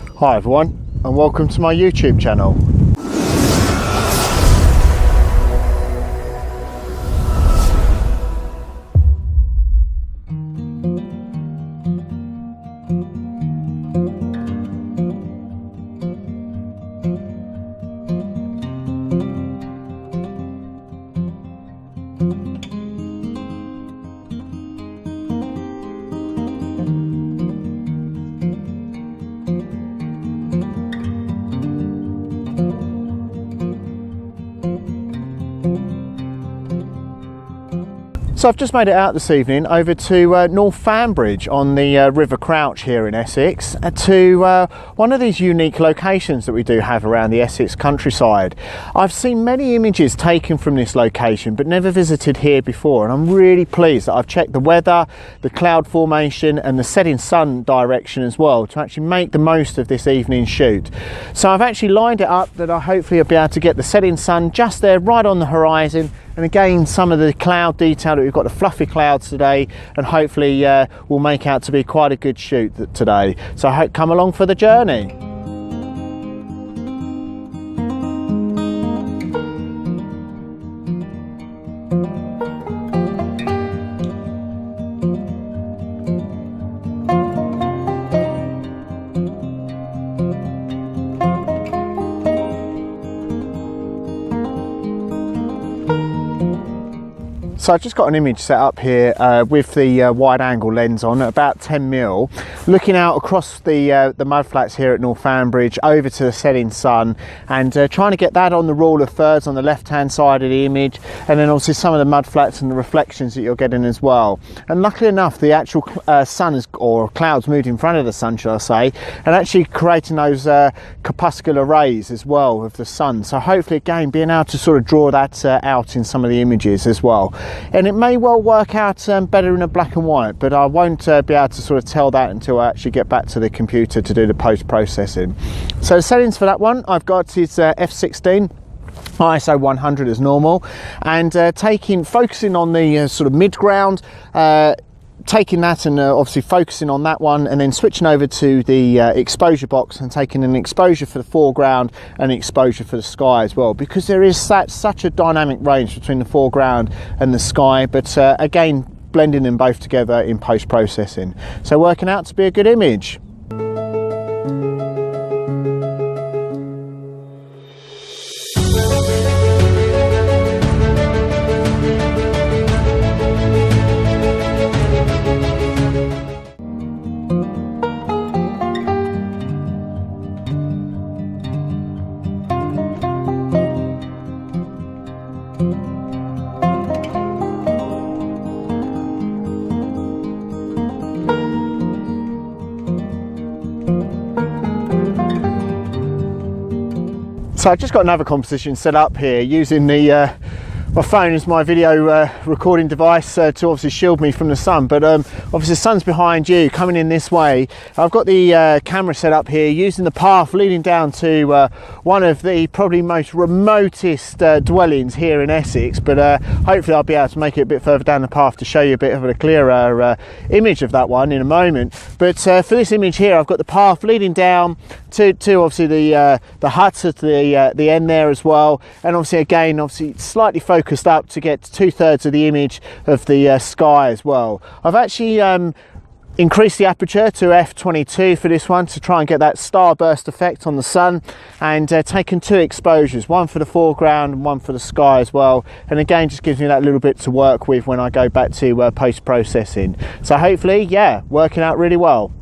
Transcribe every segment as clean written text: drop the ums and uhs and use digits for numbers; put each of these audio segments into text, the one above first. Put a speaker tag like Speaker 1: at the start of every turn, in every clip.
Speaker 1: Hi everyone, and welcome to my YouTube channel. So I've just made it out this evening over to North Fanbridge on the River Crouch here in Essex to one of these unique locations that we do have around the Essex countryside. I've seen many images taken from this location but never visited here before, and I'm really pleased that I've checked the weather, the cloud formation and the setting sun direction as well to actually make the most of this evening shoot. So I've actually lined it up that I hopefully will be able to get the setting sun just there right on the horizon, and again some of the cloud detail that we've got, the fluffy clouds today, and hopefully will make out to be quite a good shoot today. So I hope come along for the journey. So I've just got an image set up here with the wide angle lens on at about 10mm, looking out across the mudflats here at North Fanbridge over to the setting sun, and trying to get that on the rule of thirds on the left hand side of the image, and then obviously some of the mudflats and the reflections that you're getting as well. And luckily enough, the actual sun or clouds moved in front of the sun, shall I say, and actually creating those corpuscular rays as well of the sun. So hopefully again being able to sort of draw that out in some of the images as well. And it may well work out better in a black and white, but I won't be able to sort of tell that until I actually get back to the computer to do the post-processing. So the settings for that one I've got is f16, ISO 100 as normal, and focusing on the sort of mid-ground, taking that and obviously focusing on that one, and then switching over to the exposure box and taking an exposure for the foreground and an exposure for the sky as well, because there is such a dynamic range between the foreground and the sky, but again blending them both together in post-processing, so working out to be a good image. So I've just got another composition set up here using the my phone as my video recording device to obviously shield me from the sun, but obviously the sun's behind you coming in this way. I've got the camera set up here using the path leading down to one of the probably most remotest dwellings here in Essex, but hopefully I'll be able to make it a bit further down the path to show you a bit of a clearer image of that one in a moment. But for this image here I've got the path leading down to obviously the huts at the end there as well, and obviously again slightly focused up to get 2/3 of the image of the sky as well. I've actually increased the aperture to f22 for this one to try and get that starburst effect on the sun, and taken 2 exposures, one for the foreground and one for the sky as well, and again just gives me that little bit to work with when I go back to post-processing. So hopefully, yeah, working out really well.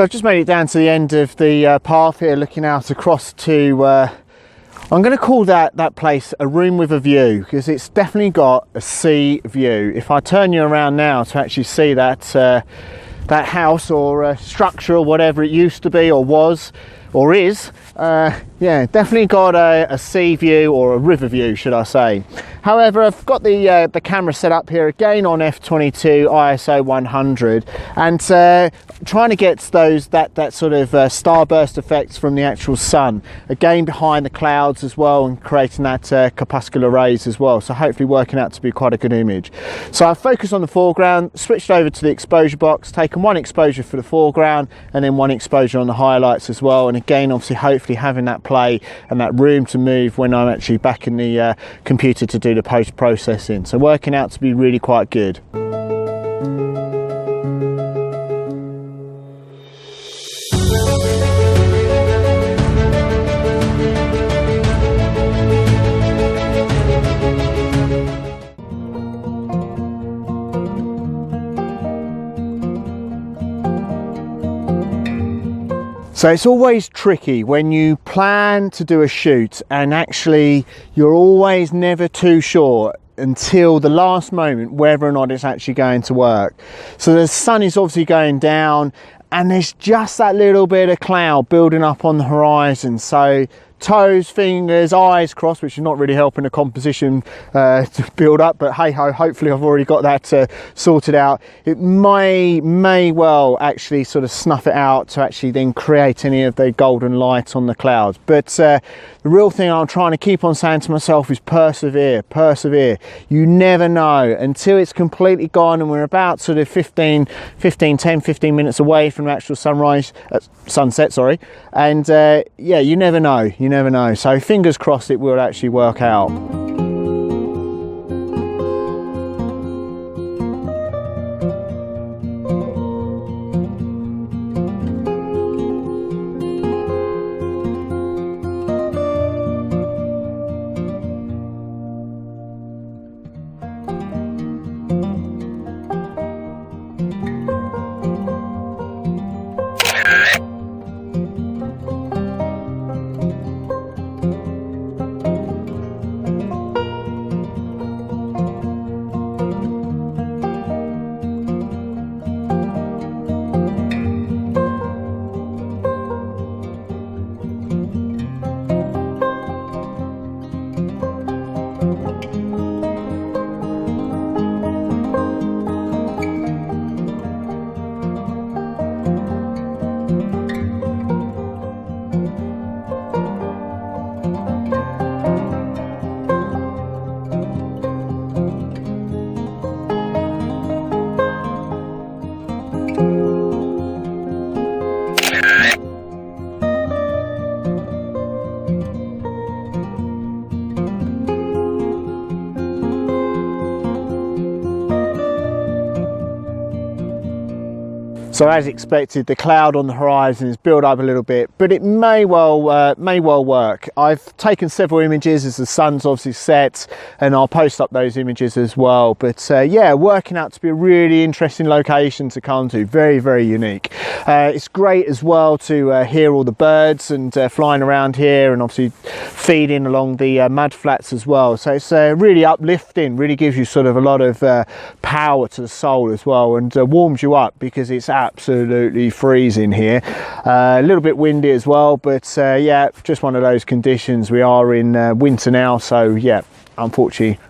Speaker 1: So I've just made it down to the end of the path here, looking out across to, I'm going to call that place a room with a view, because it's definitely got a sea view. If I turn you around now to actually see that, that house or structure or whatever it used to be or was or is, yeah, definitely got a sea view, or a river view should I say. However, I've got the camera set up here again on f/22 ISO 100, and trying to get that sort of starburst effects from the actual sun, again behind the clouds as well, and creating that corpuscular rays as well, so hopefully working out to be quite a good image. So I've focused on the foreground, switched over to the exposure box, taken one exposure for the foreground and then one exposure on the highlights as well, and again obviously hopefully having that play and that room to move when I'm actually back in the computer to do the post-processing, so working out to be really quite good. So it's always tricky when you plan to do a shoot, and actually you're always never too sure until the last moment whether or not it's actually going to work. So the sun is obviously going down, and there's just that little bit of cloud building up on the horizon. So toes, fingers, eyes crossed, which is not really helping the composition to build up, but hey ho, hopefully I've already got that sorted out. It may well actually sort of snuff it out to actually then create any of the golden light on the clouds. But the real thing I'm trying to keep on saying to myself is persevere, persevere. You never know until it's completely gone, and we're about sort of 10, 15 minutes away from the actual sunset, sorry. And yeah, you never know. You never know, so fingers crossed it will actually work out. So as expected, the cloud on the horizon has built up a little bit, but it may well work. I've taken several images as the sun's obviously set, and I'll post up those images as well. But yeah, working out to be a really interesting location to come to, very, very unique. It's great as well to hear all the birds and flying around here, and obviously feeding along the mud flats as well. So it's really uplifting, really gives you sort of a lot of power to the soul as well, and warms you up because it's absolutely freezing here. A little bit windy as well, but yeah, just one of those conditions. We are in winter now, so yeah, unfortunately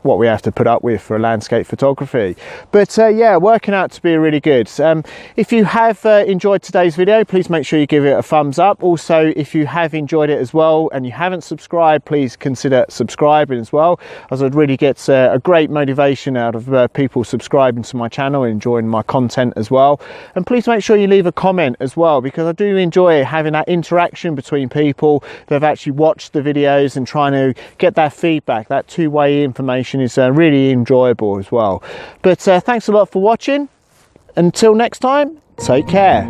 Speaker 1: what we have to put up with for landscape photography. But yeah, working out to be really good. If you have enjoyed today's video, please make sure you give it a thumbs up. Also, if you have enjoyed it as well and you haven't subscribed, please consider subscribing as well, as I'd really get a great motivation out of people subscribing to my channel and enjoying my content as well. And please make sure you leave a comment as well, because I do enjoy having that interaction between people that have actually watched the videos and trying to get that feedback. That two-way information is really enjoyable as well. But thanks a lot for watching. Until next time, take care.